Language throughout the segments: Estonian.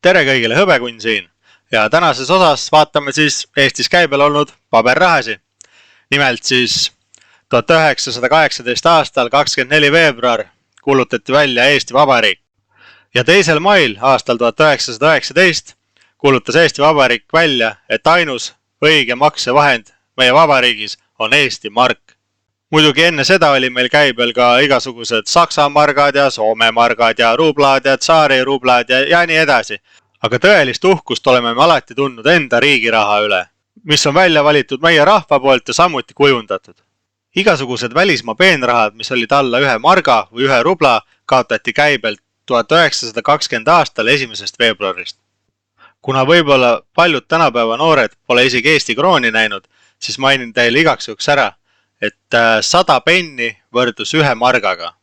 Tere kõigile, Hõbekunn siin ja tänases osas vaatame siis Eestis käibel olnud paberrahasi. Nimelt siis 1918 aastal 24 veebruar kuulutati välja Eesti Vabariik ja 2. mail aastal 1919 kuulutas Eesti Vabariik välja, et ainus õige maksevahend meie vabariigis on Eesti mark. Muidugi enne seda oli meil käibel ka igasugused Saksa margad ja Soome margad ja rublad ja tsaari rublad ja nii edasi. Aga tõelist uhkust oleme me alati tundnud enda riigiraha üle, mis on välja valitud meie rahva poolt ja samuti kujundatud. Igasugused välismaa peenrahad, mis olid alla 1 marga või 1 rubla, kaotati käibelt 1920 aastal 1. veebruarist. Kuna võib-olla paljud tänapäeva noored pole isegi Eesti krooni näinud, siis mainin teile igaks juhuks ära, et 100 penni võrdus 1 margaga.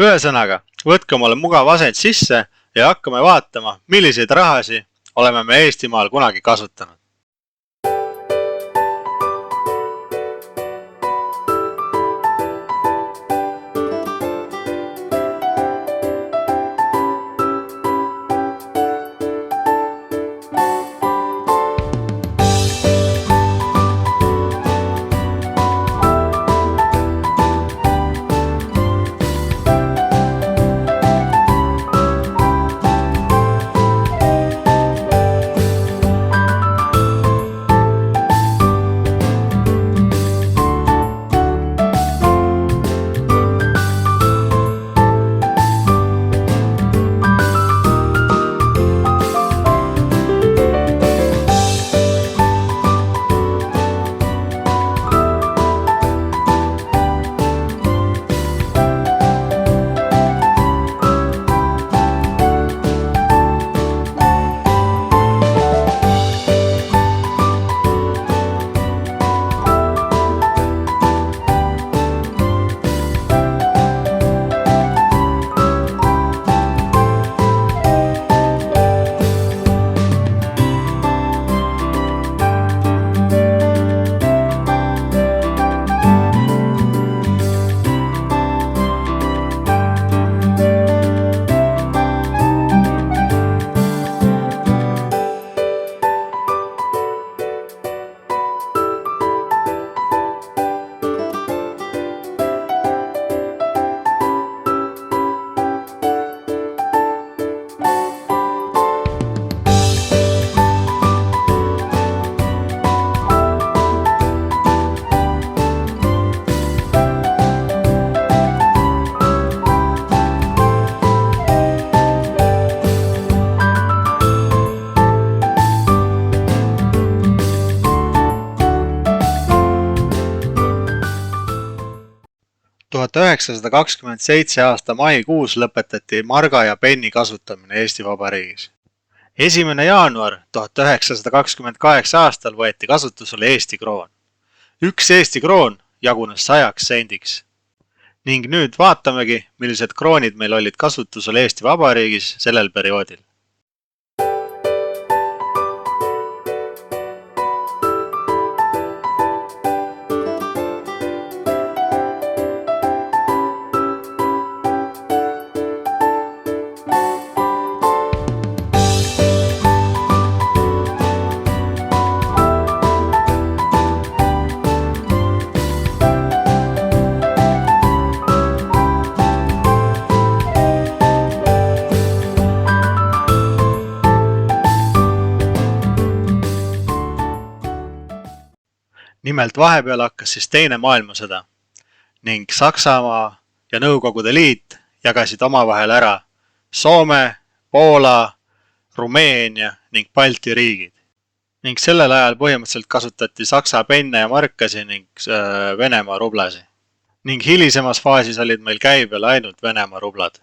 Ühesõnaga, võtke omale mugav asend sisse ja hakkame vaatama, milliseid rahasi oleme me Eestimaal kunagi kasutanud. aasta maikuus lõpetati marga ja penni kasutamine Eesti Vabariigis. 1. jaanuar 1928 aastal võeti kasutusele Eesti kroon. 1 Eesti kroon jagunes 100 sendiks. Ning nüüd vaatamegi, millised kroonid meil olid kasutusel Eesti Vabariigis sellel perioodil. Nimelt vahepeal hakkas siis Teine maailmasõda ning Saksamaa ja Nõukogude Liit jagasid omavahel ära Soome, Poola, Rumeenia ning Balti riigid. Ning sellel ajal põhimõtteliselt kasutati Saksa penne ja markasi ning Venemaa rublasi. Ning hilisemas faasis olid meil käibel ainult Venemaa rublad.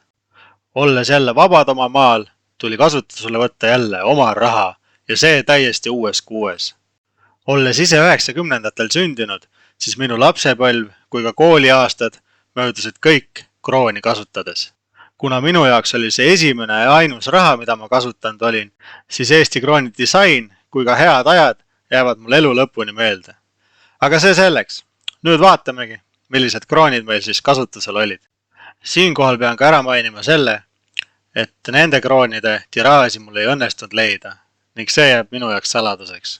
Olles jälle vabad oma maal, tuli kasutusele võtta jälle oma raha ja see täiesti uues kuues. Olles ise 90-ndatel sündinud, siis minu lapsepõlv kui ka kooliaastad möödusid kõik krooni kasutades. Kuna minu jaoks oli see esimene ja ainus raha, mida ma kasutanud olin, siis Eesti krooni disain kui ka head ajad jäävad mul elu lõpuni meelde. Aga see selleks. Nüüd vaatamegi, millised kroonid meil siis kasutusel olid. Siinkohal pean ka ära mainima selle, et nende kroonide tiraaži mul ei õnnestunud leida ning see jääb minu jaoks saladuseks.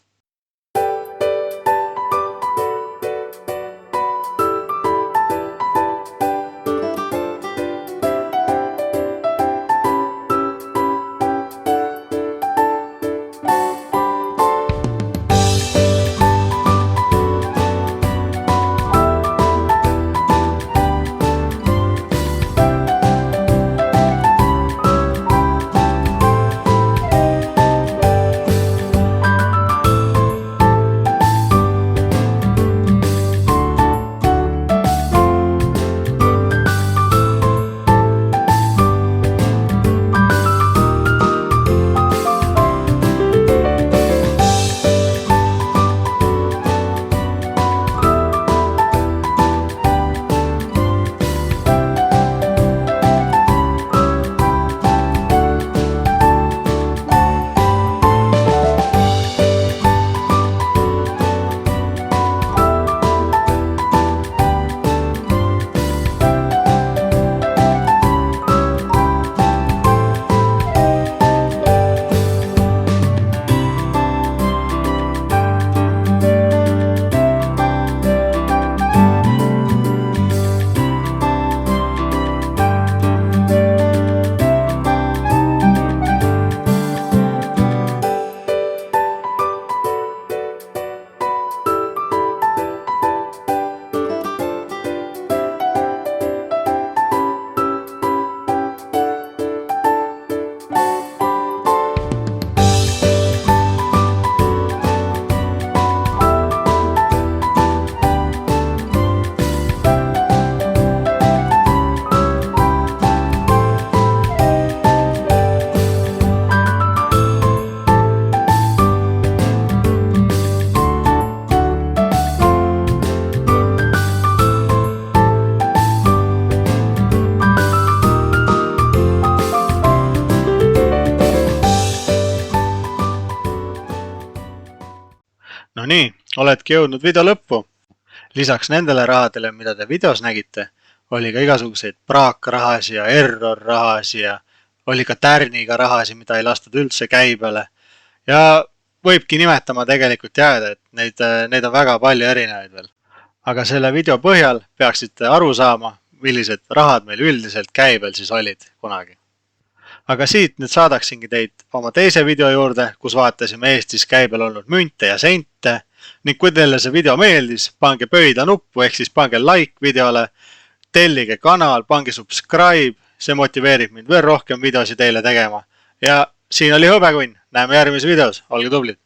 No nii, oledki jõudnud video lõppu. Lisaks nendele rahadele, mida te videos nägite, oli ka igasuguseid praakrahasi ja error-rahasi ja oli ka tärniga rahasi, mida ei lastud üldse käibele. Ja võibki nimetama tegelikult jääda, et neid on väga palju erinevaid veel. Aga selle video põhjal peaksite aru saama, millised rahad meil üldiselt käibel siis olid kunagi. Aga siit nüüd saadaksingi teid oma teise video juurde, kus vaatasime Eestis käibel olnud münte ja sente. Ning kui teile see video meeldis, pange pöidla nuppu ehk siis pange like videole, tellige kanal, pange subscribe, see motiveerib mind veel rohkem videosi teile tegema. Ja siin oli Hõbekunn, näeme järgmises videos, olge tublid!